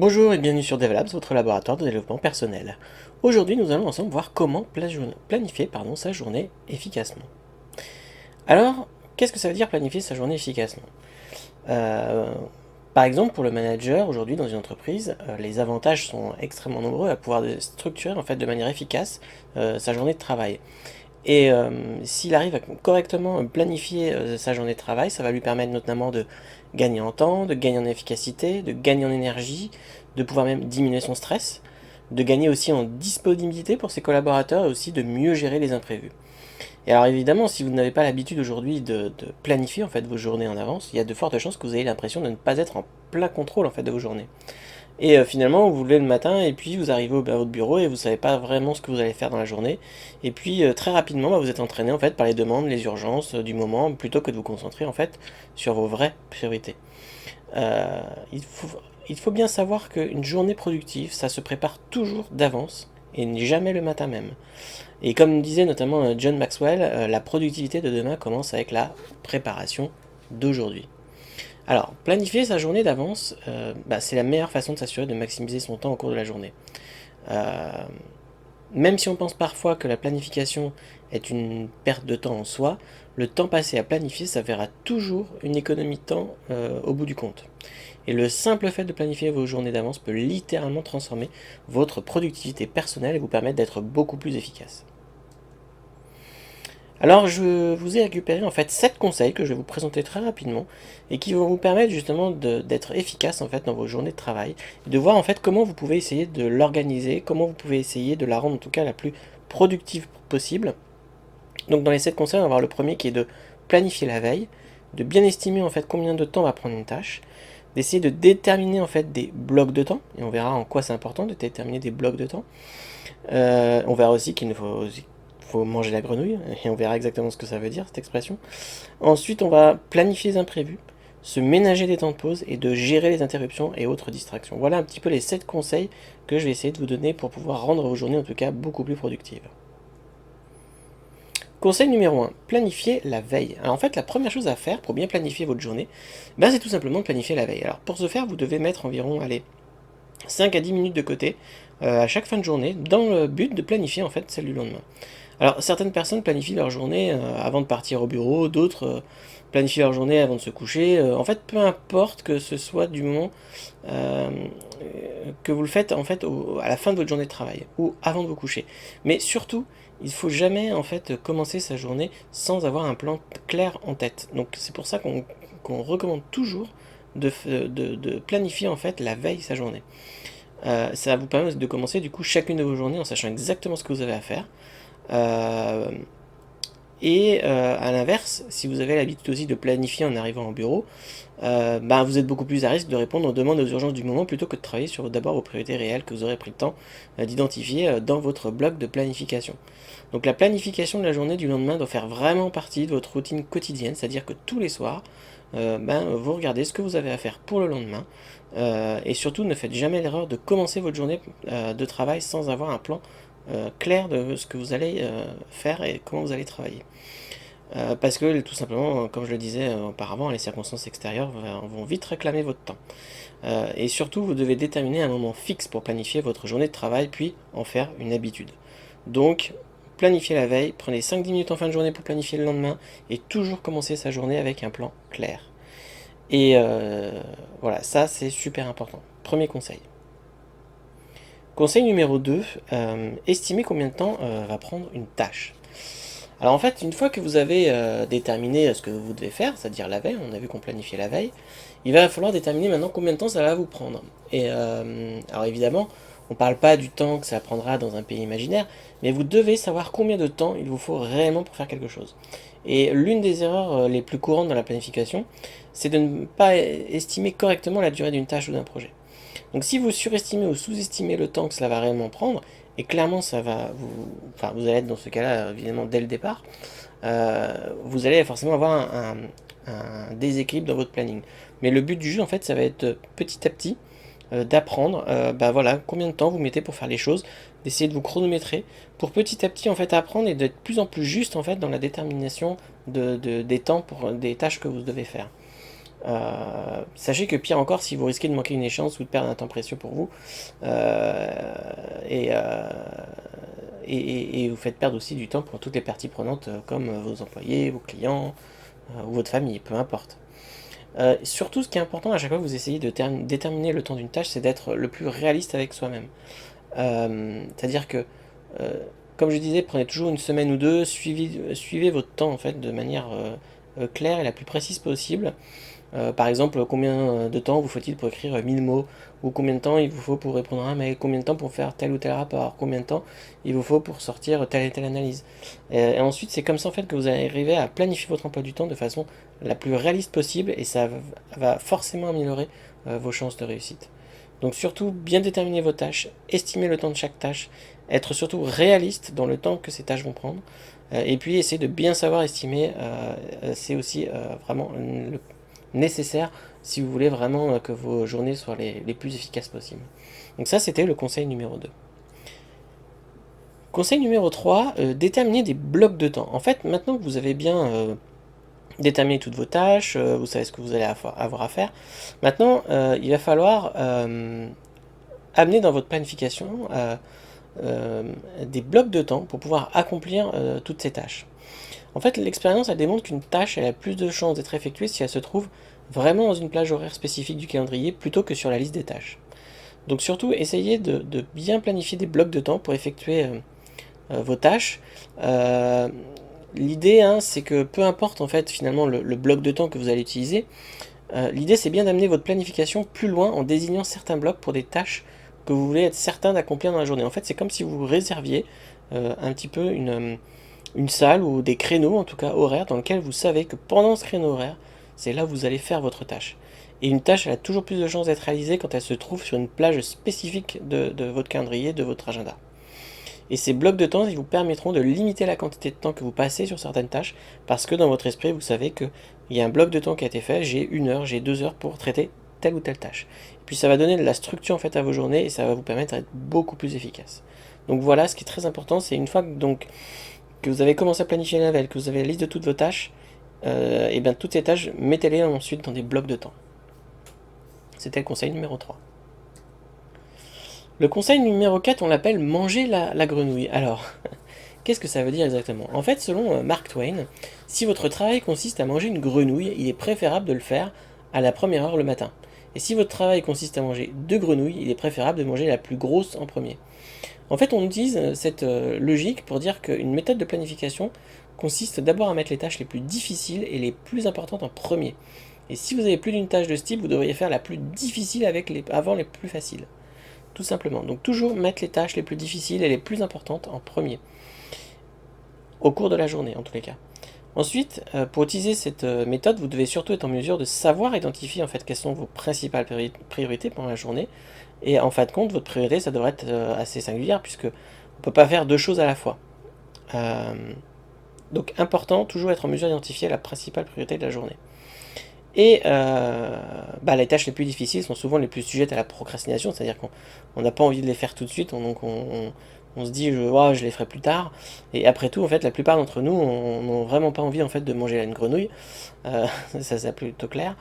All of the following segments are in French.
Bonjour et bienvenue sur DevLabs, votre laboratoire de développement personnel. Aujourd'hui, nous allons ensemble voir comment planifier sa journée efficacement. Alors, qu'est-ce que ça veut dire planifier sa journée efficacement? Euh, Par exemple, pour le manager, aujourd'hui dans une entreprise, les avantages sont extrêmement nombreux à pouvoir structurer en fait de manière efficace sa journée de travail. Et s'il arrive à correctement planifier sa journée de travail, ça va lui permettre notamment de gagner en temps, de gagner en efficacité, de gagner en énergie, de pouvoir même diminuer son stress, de gagner aussi en disponibilité pour ses collaborateurs et aussi de mieux gérer les imprévus. Et alors évidemment, si vous n'avez pas l'habitude aujourd'hui de planifier en fait vos journées en avance, il y a de fortes chances que vous ayez l'impression de ne pas être en plein contrôle en fait de vos journées. Et finalement, vous vous levez le matin et puis vous arrivez à votre bureau et vous savez pas vraiment ce que vous allez faire dans la journée. Et puis très rapidement, vous êtes entraîné en fait par les demandes, les urgences du moment, plutôt que de vous concentrer en fait sur vos vraies priorités. Euh, il faut, il faut bien savoir qu'une journée productive, ça se prépare toujours d'avance et jamais le matin même. Et comme disait notamment John Maxwell, la productivité de demain commence avec la préparation d'aujourd'hui. Alors, planifier sa journée d'avance, c'est la meilleure façon de s'assurer de maximiser son temps au cours de la journée. Euh, Même si on pense parfois que la planification est une perte de temps en soi, le temps passé à planifier s'avérera toujours une économie de temps au bout du compte. Et le simple fait de planifier vos journées d'avance peut littéralement transformer votre productivité personnelle et vous permettre d'être beaucoup plus efficace. Alors je vous ai récupéré en fait 7 conseils que je vais vous présenter très rapidement et qui vont vous permettre justement d'être efficace en fait dans vos journées de travail, et de voir en fait comment vous pouvez essayer de l'organiser, comment vous pouvez essayer de la rendre en tout cas la plus productive possible. Donc dans les 7 conseils, on va voir le premier qui est de planifier la veille, de bien estimer en fait combien de temps va prendre une tâche, d'essayer de déterminer en fait des blocs de temps, et on verra en quoi c'est important de déterminer des blocs de temps. On verra aussi qu'il ne faut manger la grenouille, et on verra exactement ce que ça veut dire, cette expression. Ensuite, on va planifier les imprévus, se ménager des temps de pause et de gérer les interruptions et autres distractions. Voilà un petit peu les 7 conseils que je vais essayer de vous donner pour pouvoir rendre vos journées en tout cas beaucoup plus productives. Conseil numéro 1, planifier la veille. Alors en fait, la première chose à faire pour bien planifier votre journée, c'est tout simplement de planifier la veille. Alors pour ce faire, vous devez mettre environ 5 à 10 minutes de côté à chaque fin de journée dans le but de planifier en fait celle du lendemain. Alors certaines personnes planifient leur journée avant de partir au bureau, d'autres planifient leur journée avant de se coucher. En fait, peu importe que ce soit du moment euh, que vous le faites en fait à la fin de votre journée de travail ou avant de vous coucher. Mais surtout, il ne faut jamais en fait commencer sa journée sans avoir un plan clair en tête. Donc c'est pour ça qu'on recommande toujours de planifier en fait la veille sa journée. Ça va vous permettre de commencer du coup chacune de vos journées en sachant exactement ce que vous avez à faire. Euh, à l'inverse, si vous avez l'habitude aussi de planifier en arrivant au bureau, vous êtes beaucoup plus à risque de répondre aux demandes et aux urgences du moment plutôt que de travailler sur d'abord vos priorités réelles que vous aurez pris le temps d'identifier dans votre bloc de planification. Donc la planification de la journée du lendemain doit faire vraiment partie de votre routine quotidienne, c'est-à-dire que tous les soirs, vous regardez ce que vous avez à faire pour le lendemain, et surtout ne faites jamais l'erreur de commencer votre journée de travail sans avoir un plan clair de ce que vous allez faire et comment vous allez travailler. Parce que tout simplement, comme je le disais auparavant, les circonstances extérieures vont vite réclamer votre temps. Et surtout, vous devez déterminer un moment fixe pour planifier votre journée de travail, puis en faire une habitude. Donc, planifiez la veille, prenez 5-10 minutes en fin de journée pour planifier le lendemain, et toujours commencer sa journée avec un plan clair. Et voilà, ça c'est super important. Premier conseil. Conseil numéro 2, estimez combien de temps va prendre une tâche. Alors en fait, une fois que vous avez déterminé ce que vous devez faire, c'est-à-dire la veille, on a vu qu'on planifiait la veille, il va falloir déterminer maintenant combien de temps ça va vous prendre. Et alors évidemment, on ne parle pas du temps que ça prendra dans un pays imaginaire, mais vous devez savoir combien de temps il vous faut réellement pour faire quelque chose. Et l'une des erreurs les plus courantes dans la planification, c'est de ne pas estimer correctement la durée d'une tâche ou d'un projet. Donc si vous surestimez ou sous-estimez le temps que cela va réellement prendre, et clairement ça va vous allez être dans ce cas-là évidemment dès le départ, vous allez forcément avoir un déséquilibre dans votre planning. Mais le but du jeu en fait ça va être petit à petit d'apprendre voilà, combien de temps vous mettez pour faire les choses, d'essayer de vous chronométrer pour petit à petit en fait apprendre et d'être de plus en plus juste en fait dans la détermination des temps pour des tâches que vous devez faire. Sachez que pire encore, si vous risquez de manquer une échéance ou de perdre un temps précieux pour vous, euh, et, euh, et vous faites perdre aussi du temps pour toutes les parties prenantes, comme vos employés, vos clients, ou votre famille, peu importe. Surtout, ce qui est important à chaque fois que vous essayez de déterminer le temps d'une tâche, c'est d'être le plus réaliste avec soi-même. C'est-à-dire que, euh, comme je disais, prenez toujours une semaine ou deux, suivez votre temps en fait de manière claire et la plus précise possible. Par exemple, combien de temps vous faut-il pour écrire 1000 mots? Ou combien de temps il vous faut pour répondre à un mail? Combien de temps pour faire tel ou tel rapport? Combien de temps il vous faut pour sortir telle et telle analyse? Et ensuite, c'est comme ça en fait que vous allez arriver à planifier votre emploi du temps de façon la plus réaliste possible et ça va forcément améliorer vos chances de réussite. Donc surtout, bien déterminer vos tâches, estimer le temps de chaque tâche, être surtout réaliste dans le temps que ces tâches vont prendre, et puis essayer de bien savoir estimer, c'est aussi vraiment le nécessaire si vous voulez vraiment que vos journées soient les plus efficaces possibles. Donc ça, c'était le conseil numéro 2. Conseil numéro 3, déterminer des blocs de temps. En fait, maintenant que vous avez bien déterminé toutes vos tâches, vous savez ce que vous allez avoir à faire, maintenant, il va falloir amener dans votre planification des blocs de temps pour pouvoir accomplir toutes ces tâches. En fait, l'expérience, elle démontre qu'une tâche, elle a plus de chances d'être effectuée si elle se trouve vraiment dans une plage horaire spécifique du calendrier plutôt que sur la liste des tâches. Donc surtout, essayez de bien planifier des blocs de temps pour effectuer vos tâches. Euh, L'idée, hein, c'est que peu importe en fait finalement le bloc de temps que vous allez utiliser, l'idée c'est bien d'amener votre planification plus loin en désignant certains blocs pour des tâches que vous voulez être certain d'accomplir dans la journée. En fait, c'est comme si vous réserviez un petit peu une salle ou des créneaux, en tout cas horaires, dans lesquels vous savez que pendant ce créneau horaire, c'est là où vous allez faire votre tâche. Et une tâche, elle a toujours plus de chances d'être réalisée quand elle se trouve sur une plage spécifique de votre calendrier, de votre agenda. Et ces blocs de temps, ils vous permettront de limiter la quantité de temps que vous passez sur certaines tâches, parce que dans votre esprit, vous savez qu'il y a un bloc de temps qui a été fait, j'ai 1 heure, j'ai 2 heures pour traiter telle ou telle tâche. Et puis ça va donner de la structure en fait à vos journées et ça va vous permettre d'être beaucoup plus efficace. Donc voilà, ce qui est très important, c'est une fois que vous avez commencé à planifier la veille, que vous avez la liste de toutes vos tâches, et bien toutes ces tâches, mettez-les ensuite dans des blocs de temps. C'était le conseil numéro 3. Le conseil numéro 4, on l'appelle manger la grenouille. Alors, qu'est-ce que ça veut dire exactement? En fait, selon Mark Twain, si votre travail consiste à manger une grenouille, il est préférable de le faire à la première heure le matin. Et si votre travail consiste à manger 2 grenouilles, il est préférable de manger la plus grosse en premier. En fait, on utilise cette logique pour dire qu'une méthode de planification consiste d'abord à mettre les tâches les plus difficiles et les plus importantes en premier. Et si vous avez plus d'une tâche de ce type, vous devriez faire la plus difficile avant les plus faciles. Tout simplement. Donc toujours mettre les tâches les plus difficiles et les plus importantes en premier. Au cours de la journée, en tous les cas. Ensuite, pour utiliser cette méthode, vous devez surtout être en mesure de savoir identifier en fait quelles sont vos principales priorités pendant la journée. Et en fin de compte, votre priorité, ça devrait être assez singulière puisque on ne peut pas faire deux choses à la fois. Euh, donc important, toujours être en mesure d'identifier la principale priorité de la journée. Et les tâches les plus difficiles sont souvent les plus sujettes à la procrastination, c'est-à-dire qu'on n'a pas envie de les faire tout de suite, donc on se dit je les ferai plus tard. Et après tout, en fait, la plupart d'entre nous n'ont vraiment pas envie en fait de manger une grenouille, ça c'est plutôt clair.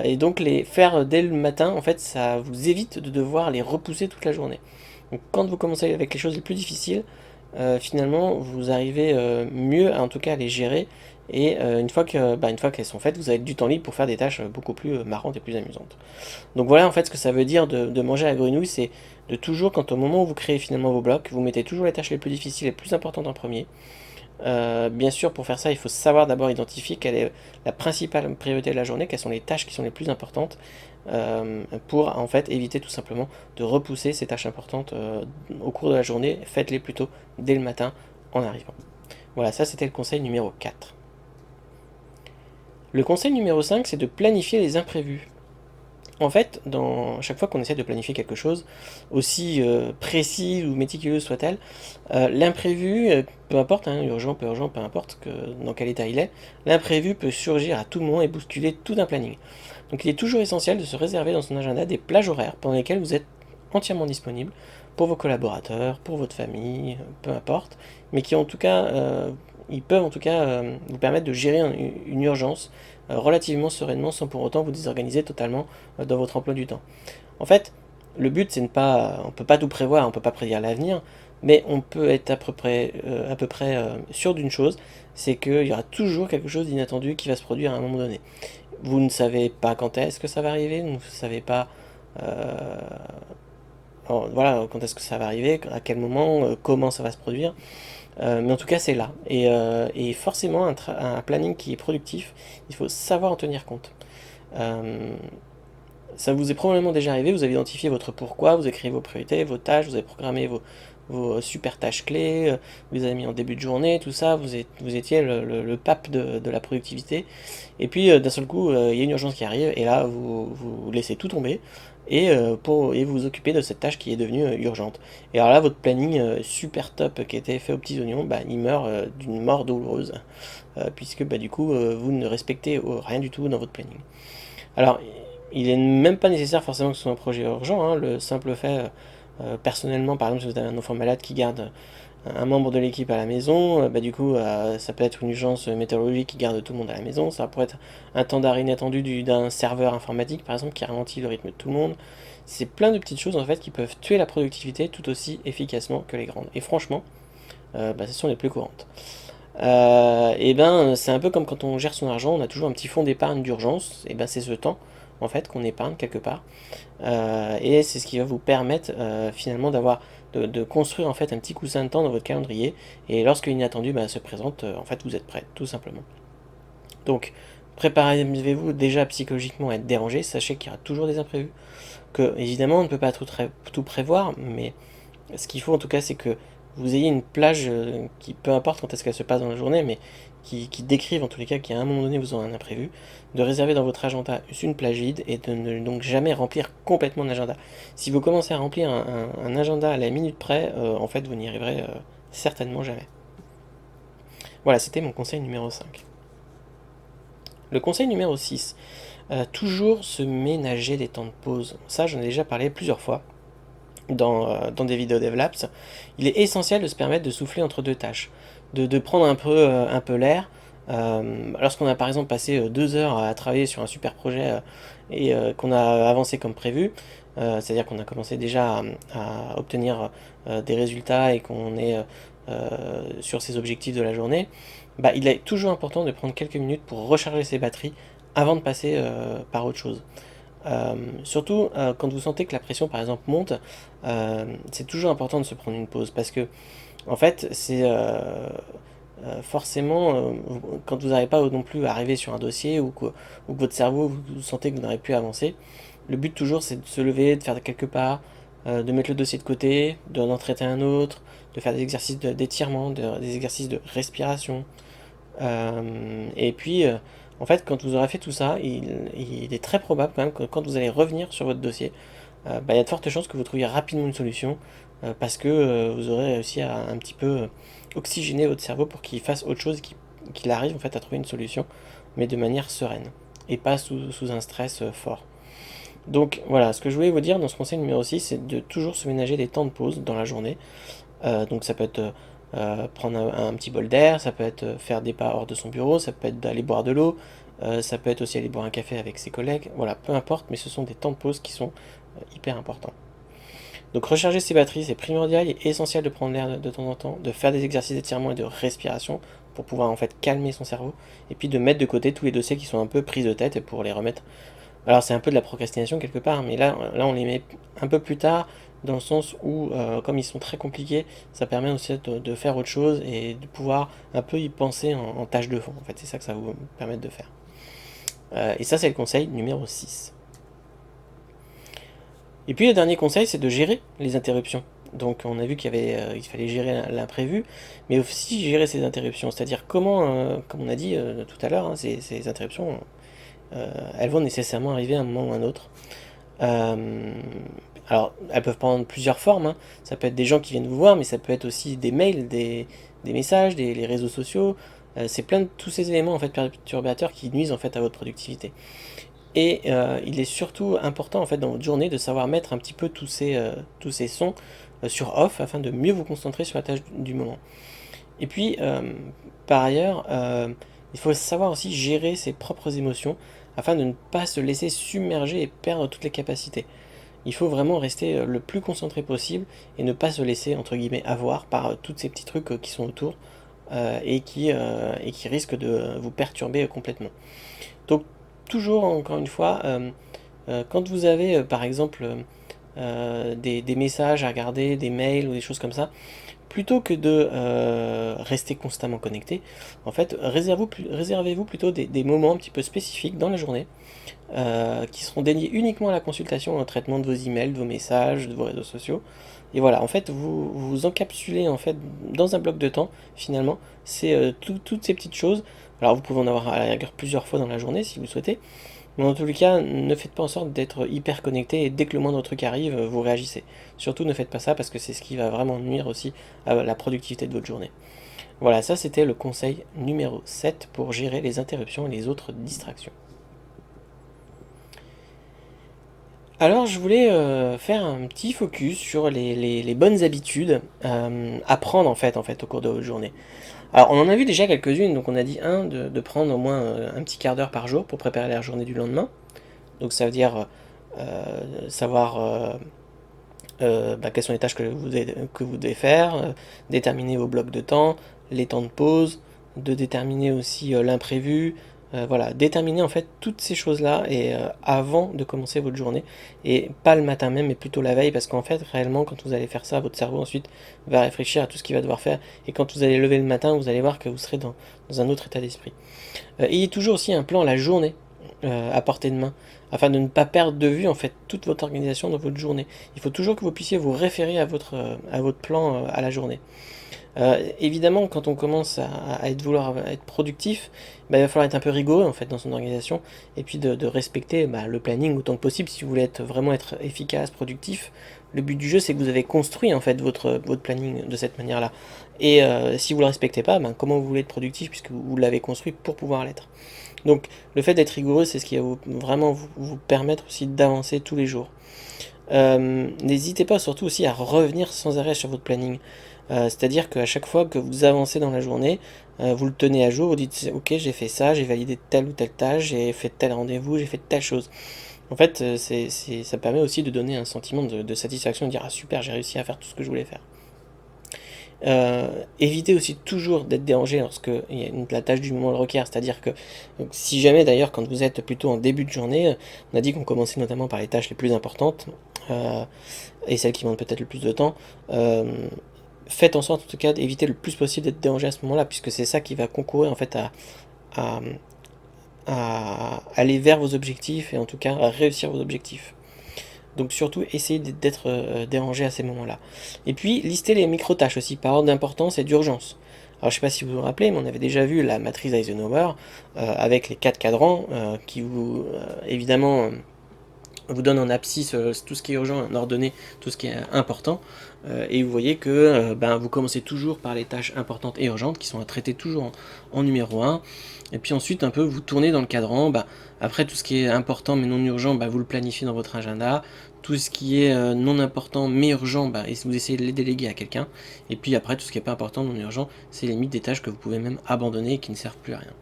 Et donc les faire dès le matin, en fait, ça vous évite de devoir les repousser toute la journée. Donc quand vous commencez avec les choses les plus difficiles, finalement vous arrivez mieux en tout cas à les gérer et une fois qu'elles sont faites, vous avez du temps libre pour faire des tâches beaucoup plus marrantes et plus amusantes. Donc voilà en fait ce que ça veut dire de manger à la grenouille, c'est de toujours, quand au moment où vous créez finalement vos blocs, vous mettez toujours les tâches les plus difficiles et les plus importantes en premier. Bien sûr, pour faire ça, il faut savoir d'abord identifier quelle est la principale priorité de la journée, quelles sont les tâches qui sont les plus importantes, pour en fait éviter tout simplement de repousser ces tâches importantes au cours de la journée. Faites-les plutôt dès le matin en arrivant. Voilà, ça c'était le conseil numéro 4. Le conseil numéro 5, c'est de planifier les imprévus. En fait, chaque fois qu'on essaie de planifier quelque chose, aussi précis ou méticuleux soit-elle, l'imprévu, peu importe, hein, urgent, peu importe dans quel état il est, l'imprévu peut surgir à tout moment et bousculer tout un planning. Donc il est toujours essentiel de se réserver dans son agenda des plages horaires pendant lesquelles vous êtes entièrement disponible pour vos collaborateurs, pour votre famille, peu importe, mais qui en tout cas ils peuvent en tout cas vous permettre de gérer une urgence relativement sereinement sans pour autant vous désorganiser totalement dans votre emploi du temps. En fait, le but c'est de pas, on peut pas tout prévoir, on peut pas prédire l'avenir, mais on peut être à peu près sûr d'une chose, c'est qu'il y aura toujours quelque chose d'inattendu qui va se produire à un moment donné. Vous ne savez pas quand est-ce que ça va arriver, vous ne savez pas euh, voilà, quand est-ce que ça va arriver, à quel moment, comment ça va se produire. Mais en tout cas, c'est là. Et forcément, un planning qui est productif, il faut savoir en tenir compte. Euh, Ça vous est probablement déjà arrivé, vous avez identifié votre pourquoi, vous écrivez vos priorités, vos tâches, vous avez programmé vos super tâches clés, vous les avez mis en début de journée, tout ça, vous étiez le pape de la productivité. Et puis d'un seul coup, il y a une urgence qui arrive, et là, vous laissez tout tomber, et vous vous occupez de cette tâche qui est devenue urgente. Et alors là, votre planning super top qui était fait aux petits oignons, bah, il meurt d'une mort douloureuse, puisque bah, du coup, vous ne respectez rien du tout dans votre planning. Alors, il n'est même pas nécessaire forcément que ce soit un projet urgent, hein. Le simple fait, personnellement, par exemple, si vous avez un enfant malade qui garde un membre de l'équipe à la maison, bah, du coup, ça peut être une urgence météorologique qui garde tout le monde à la maison, ça pourrait être un temps d'arrêt inattendu d'un serveur informatique, par exemple, qui ralentit le rythme de tout le monde. C'est plein de petites choses, en fait, qui peuvent tuer la productivité tout aussi efficacement que les grandes. Et franchement, bah, ce sont les plus courantes. Et ben, c'est un peu comme quand on gère son argent, on a toujours un petit fonds d'épargne d'urgence, et ben c'est ce temps en fait qu'on épargne quelque part. Et c'est ce qui va vous permettre finalement de construire en fait un petit coussin de temps dans votre calendrier, et lorsque l'inattendu bah, se présente, en fait vous êtes prêt, tout simplement. Donc préparez-vous déjà psychologiquement à être dérangé, sachez qu'il y aura toujours des imprévus, que évidemment on ne peut pas tout prévoir, mais ce qu'il faut en tout cas, c'est que vous ayez une plage qui, peu importe quand est-ce qu'elle se passe dans la journée, mais qui décrive en tous les cas qu'à un moment donné vous aurez un imprévu, de réserver dans votre agenda une plage vide et de ne donc jamais remplir complètement l'agenda. Si vous commencez à remplir un agenda à la minute près, en fait vous n'y arriverez certainement jamais. Voilà, c'était mon conseil numéro 5. Le conseil numéro 6, toujours se ménager des temps de pause. Ça, j'en ai déjà parlé plusieurs fois dans des vidéos DevLabs. Il est essentiel de se permettre de souffler entre deux tâches, de prendre un peu l'air. Lorsqu'on a par exemple passé 2 heures à travailler sur un super projet qu'on a avancé comme prévu, c'est-à-dire qu'on a commencé déjà à obtenir des résultats et qu'on est sur ses objectifs de la journée, bah, il est toujours important de prendre quelques minutes pour recharger ses batteries avant de passer par autre chose. Surtout quand vous sentez que la pression par exemple monte, c'est toujours important de se prendre une pause parce que en fait c'est forcément quand vous n'arrivez pas non plus à arriver sur un dossier ou que votre cerveau vous sentez que vous n'arrivez plus à avancer, le but toujours c'est de se lever, de faire quelques pas, de mettre le dossier de côté, d'en traiter un autre, de faire des exercices d'étirement, des exercices de respiration, et puis, en fait, quand vous aurez fait tout ça, il est très probable quand même que quand vous allez revenir sur votre dossier, bah, il y a de fortes chances que vous trouviez rapidement une solution, parce que vous aurez réussi à un petit peu oxygéner votre cerveau pour qu'il fasse autre chose, qu'il arrive en fait à trouver une solution, mais de manière sereine, et pas sous un stress fort. Donc voilà, ce que je voulais vous dire dans ce conseil numéro 6, c'est de toujours se ménager des temps de pause dans la journée. Donc ça peut être prendre un petit bol d'air, ça peut être faire des pas hors de son bureau, ça peut être d'aller boire de l'eau, ça peut être aussi aller boire un café avec ses collègues, voilà, peu importe, mais ce sont des temps de pause qui sont hyper importants. Donc recharger ses batteries, c'est primordial et essentiel de prendre l'air de temps en temps, de faire des exercices d'étirement et de respiration pour pouvoir en fait calmer son cerveau, et puis de mettre de côté tous les dossiers qui sont un peu pris de tête et pour les remettre. Alors c'est un peu de la procrastination quelque part, mais là on les met un peu plus tard, dans le sens où comme ils sont très compliqués, ça permet aussi de faire autre chose et de pouvoir un peu y penser en tâche de fond. En fait, c'est ça que ça va vous permettre de faire. Et ça, c'est le conseil numéro 6. Et puis le dernier conseil, c'est de gérer les interruptions. Donc on a vu il fallait gérer l'imprévu, mais aussi gérer ces interruptions. C'est-à-dire comment, comme on a dit tout à l'heure, hein, ces interruptions, elles vont nécessairement arriver à un moment ou à un autre. Euh, alors, elles peuvent prendre plusieurs formes, hein. Ça peut être des gens qui viennent vous voir, mais ça peut être aussi des mails, des messages, les réseaux sociaux. C'est plein de tous ces éléments en fait perturbateurs qui nuisent en fait à votre productivité. Et il est surtout important en fait dans votre journée de savoir mettre un petit peu tous ces sons sur off afin de mieux vous concentrer sur la tâche du moment. Et puis, par ailleurs, il faut savoir aussi gérer ses propres émotions afin de ne pas se laisser submerger et perdre toutes les capacités. Il faut vraiment rester le plus concentré possible et ne pas se laisser, entre guillemets, avoir par tous ces petits trucs qui sont autour et qui risquent de vous perturber complètement. Donc, toujours, encore une fois, quand vous avez, par exemple, des messages à regarder, des mails ou des choses comme ça, plutôt que de rester constamment connecté, en fait, réservez-vous plutôt des moments un petit peu spécifiques dans la journée qui seront dédiés uniquement à la consultation et au traitement de vos emails, de vos messages, de vos réseaux sociaux. Et voilà, en fait, vous vous encapsulez en fait dans un bloc de temps, finalement, c'est toutes ces petites choses. Alors vous pouvez en avoir à la rigueur plusieurs fois dans la journée si vous souhaitez, mais dans tous les cas, ne faites pas en sorte d'être hyper connecté et dès que le moindre truc arrive, vous réagissez. Surtout ne faites pas ça parce que c'est ce qui va vraiment nuire aussi à la productivité de votre journée. Voilà, ça c'était le conseil numéro 7 pour gérer les interruptions et les autres distractions. Alors je voulais faire un petit focus sur les bonnes habitudes à prendre en fait au cours de votre journée. Alors on en a vu déjà quelques-unes, donc on a dit de prendre au moins un petit quart d'heure par jour pour préparer la journée du lendemain. Donc ça veut dire savoir quelles sont les tâches que vous devez faire, déterminer vos blocs de temps, les temps de pause, de déterminer aussi l'imprévu, voilà, déterminer en fait toutes ces choses-là et avant de commencer votre journée et pas le matin même mais plutôt la veille parce qu'en fait réellement quand vous allez faire ça votre cerveau ensuite va réfléchir à tout ce qu'il va devoir faire et quand vous allez lever le matin vous allez voir que vous serez dans un autre état d'esprit. Ayez toujours aussi un plan la journée à portée de main, afin de ne pas perdre de vue en fait toute votre organisation dans votre journée. Il faut toujours que vous puissiez vous référer à votre plan à la journée. Évidemment, quand on commence vouloir être productif, il va falloir être un peu rigoureux en fait dans son organisation et puis de respecter le planning autant que possible si vous voulez vraiment être efficace, productif. Le but du jeu, c'est que vous avez construit en fait votre planning de cette manière-là. Et si vous ne le respectez pas, comment vous voulez être productif puisque vous l'avez construit pour pouvoir l'être. Donc le fait d'être rigoureux, c'est ce qui va vraiment vous permettre aussi d'avancer tous les jours. N'hésitez pas surtout aussi à revenir sans arrêt sur votre planning. C'est-à-dire qu'à chaque fois que vous avancez dans la journée, vous le tenez à jour, vous dites ok j'ai fait ça, j'ai validé telle ou telle tâche, j'ai fait tel rendez-vous, j'ai fait telle chose. En fait, ça permet aussi de donner un sentiment de satisfaction, de dire ah super j'ai réussi à faire tout ce que je voulais faire. Évitez aussi toujours d'être dérangé lorsque la tâche du moment le requiert, c'est-à-dire que si jamais d'ailleurs quand vous êtes plutôt en début de journée, on a dit qu'on commençait notamment par les tâches les plus importantes et celles qui demandent peut-être le plus de temps, faites en sorte en tout cas d'éviter le plus possible d'être dérangé à ce moment-là, puisque c'est ça qui va concourir en fait à, à aller vers vos objectifs et en tout cas à réussir vos objectifs. Donc surtout, essayez d'être dérangé à ces moments-là. Et puis, listez les micro-tâches aussi, par ordre d'importance et d'urgence. Alors je ne sais pas si vous vous rappelez, mais on avait déjà vu la matrice Eisenhower avec les 4 cadrans qui vous, évidemment, vous donne en abscisse tout ce qui est urgent, en ordonnée tout ce qui est important. Et vous voyez que vous commencez toujours par les tâches importantes et urgentes qui sont à traiter toujours en numéro 1. Et puis ensuite, un peu, vous tournez dans le cadran. Après, tout ce qui est important mais non urgent, vous le planifiez dans votre agenda. Tout ce qui est non important mais urgent, vous essayez de les déléguer à quelqu'un. Et puis après, tout ce qui n'est pas important, non urgent, c'est limite des tâches que vous pouvez même abandonner et qui ne servent plus à rien.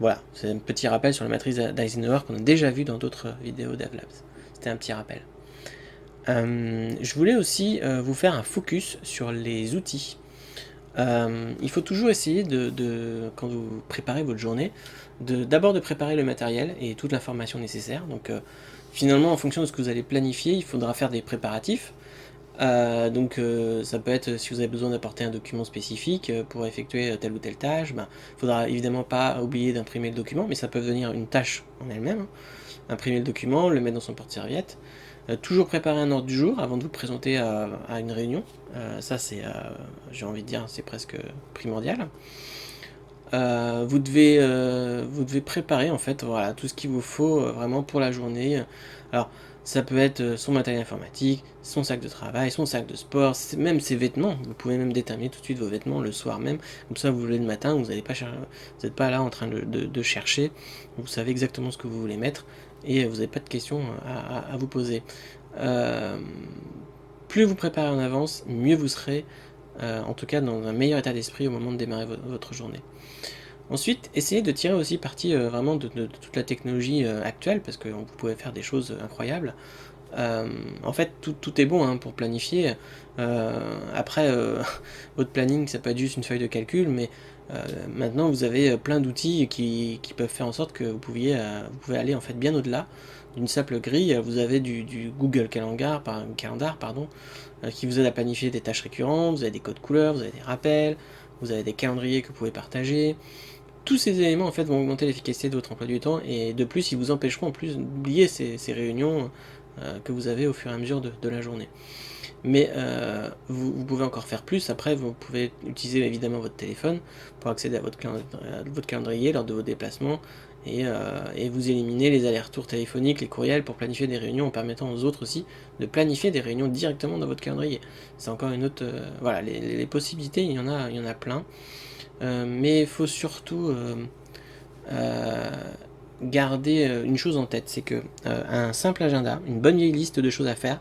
Voilà, c'est un petit rappel sur la matrice d'Eisenhower qu'on a déjà vu dans d'autres vidéos DevLabs. C'était un petit rappel. Je voulais aussi vous faire un focus sur les outils. Il faut toujours essayer quand vous préparez votre journée, d'abord de préparer le matériel et toute l'information nécessaire. Donc finalement, en fonction de ce que vous allez planifier, il faudra faire des préparatifs. Ça peut être si vous avez besoin d'apporter un document spécifique pour effectuer telle ou telle tâche, il faudra évidemment pas oublier d'imprimer le document, mais ça peut devenir une tâche en elle-même. Imprimer le document, le mettre dans son porte-serviette. Toujours préparer un ordre du jour avant de vous présenter à une réunion. Ça c'est, j'ai envie de dire, c'est presque primordial. Vous devez préparer en fait voilà, tout ce qu'il vous faut vraiment pour la journée. Alors ça peut être son matériel informatique, son sac de travail, son sac de sport, même ses vêtements. Vous pouvez même déterminer tout de suite vos vêtements le soir même. Comme ça vous voulez le matin, vous n'êtes pas là en train de chercher. Vous savez exactement ce que vous voulez mettre et vous n'avez pas de questions à vous poser. Plus vous préparez en avance, mieux vous serez en tout cas dans un meilleur état d'esprit au moment de démarrer votre journée. Ensuite, essayez de tirer aussi parti vraiment de toute la technologie actuelle, parce que vous pouvez faire des choses incroyables. En fait, tout est bon hein, pour planifier. Après, votre planning, ça peut être juste une feuille de calcul, mais maintenant, vous avez plein d'outils qui peuvent faire en sorte que vous pouvez aller en fait bien au-delà d'une simple grille. Vous avez du Google Calendar, pardon, qui vous aide à planifier des tâches récurrentes, vous avez des codes couleurs, vous avez des rappels, vous avez des calendriers que vous pouvez partager. Tous ces éléments en fait vont augmenter l'efficacité de votre emploi du temps, et de plus ils vous empêcheront en plus d'oublier ces réunions que vous avez au fur et à mesure de la journée. Mais vous pouvez encore faire plus. Après, vous pouvez utiliser évidemment votre téléphone pour accéder à votre calendrier lors de vos déplacements, et vous éliminer les allers-retours téléphoniques, les courriels pour planifier des réunions, en permettant aux autres aussi de planifier des réunions directement dans votre calendrier. C'est encore une autre... voilà, les possibilités, il y en a plein. Mais il faut surtout garder une chose en tête, c'est que un simple agenda, une bonne vieille liste de choses à faire,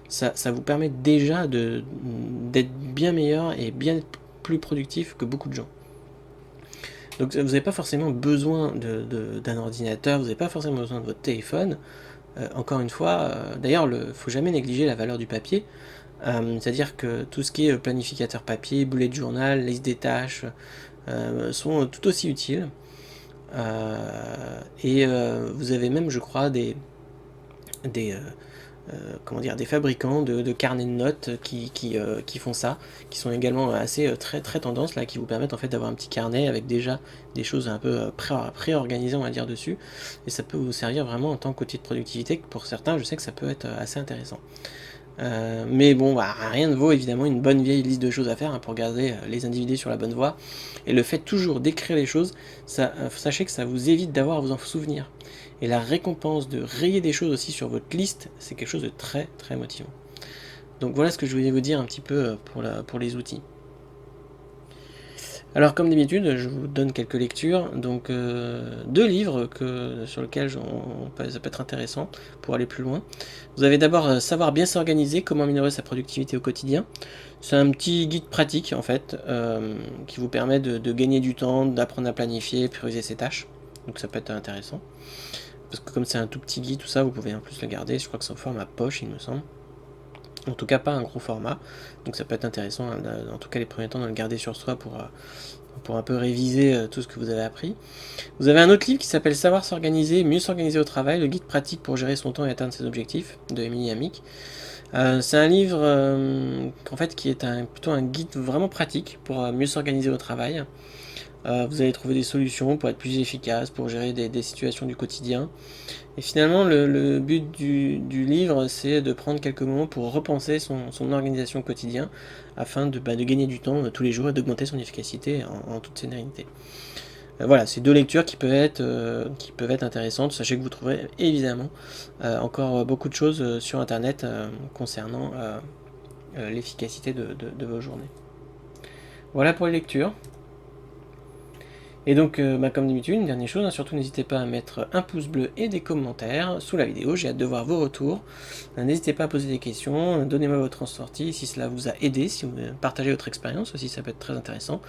ça vous permet déjà d'être bien meilleur et bien plus productif que beaucoup de gens. Donc vous n'avez pas forcément besoin d'un ordinateur, vous n'avez pas forcément besoin de votre téléphone. Encore une fois, d'ailleurs, il ne faut jamais négliger la valeur du papier. C'est-à-dire que tout ce qui est planificateur papier, bullet journal, liste des tâches, sont tout aussi utiles. Vous avez même, je crois, des fabricants de carnets de notes qui font ça, qui sont également assez très tendance là, qui vous permettent en fait d'avoir un petit carnet avec déjà des choses un peu pré-organisées, on va dire, dessus, et ça peut vous servir vraiment en tant qu'outil de productivité. Pour certains, je sais que ça peut être assez intéressant. Mais bon, rien ne vaut évidemment une bonne vieille liste de choses à faire pour garder les individus sur la bonne voie. Et le fait toujours d'écrire les choses, sachez que ça vous évite d'avoir à vous en souvenir. Et la récompense de rayer des choses aussi sur votre liste, c'est quelque chose de très motivant. Donc voilà ce que je voulais vous dire un petit peu pour les outils. Alors comme d'habitude, je vous donne quelques lectures, donc 2 livres sur lesquels ça peut être intéressant pour aller plus loin. Vous avez d'abord Savoir bien s'organiser, comment améliorer sa productivité au quotidien. C'est un petit guide pratique en fait, qui vous permet de gagner du temps, d'apprendre à planifier, prioriser ses tâches. Donc ça peut être intéressant. Parce que comme c'est un tout petit guide, tout ça, vous pouvez en plus le garder. Je crois que c'est en format poche, il me semble. En tout cas pas un gros format, donc ça peut être intéressant, en tout cas les premiers temps, de le garder sur soi pour un peu réviser tout ce que vous avez appris. Vous avez un autre livre qui s'appelle Savoir s'organiser, mieux s'organiser au travail, le guide pratique pour gérer son temps et atteindre ses objectifs, de Émilie Amick. C'est un livre en fait, qui est plutôt un guide vraiment pratique pour mieux s'organiser au travail. Vous allez trouver des solutions pour être plus efficace, pour gérer des situations du quotidien. Et finalement, le but du livre, c'est de prendre quelques moments pour repenser son organisation quotidienne, afin de gagner du temps tous les jours et d'augmenter son efficacité en toute sérénité. Voilà, c'est 2 lectures qui peuvent être intéressantes. Sachez que vous trouverez évidemment encore beaucoup de choses sur Internet concernant l'efficacité de vos journées. Voilà pour les lectures. Et donc, comme d'habitude, une dernière chose, surtout n'hésitez pas à mettre un pouce bleu et des commentaires sous la vidéo, j'ai hâte de voir vos retours. N'hésitez pas à poser des questions, donnez-moi votre ressenti si cela vous a aidé, si vous partagez votre expérience aussi, ça peut être très intéressant.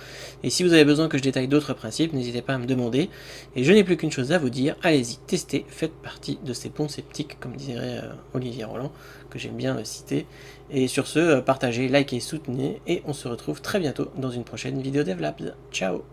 Et si vous avez besoin que je détaille d'autres principes, n'hésitez pas à me demander. Et je n'ai plus qu'une chose à vous dire, allez-y, testez, faites partie de ces bons sceptiques, comme dirait Olivier Roland, que j'aime bien citer. Et sur ce, partagez, likez, soutenez, et on se retrouve très bientôt dans une prochaine vidéo DevLabs. Ciao!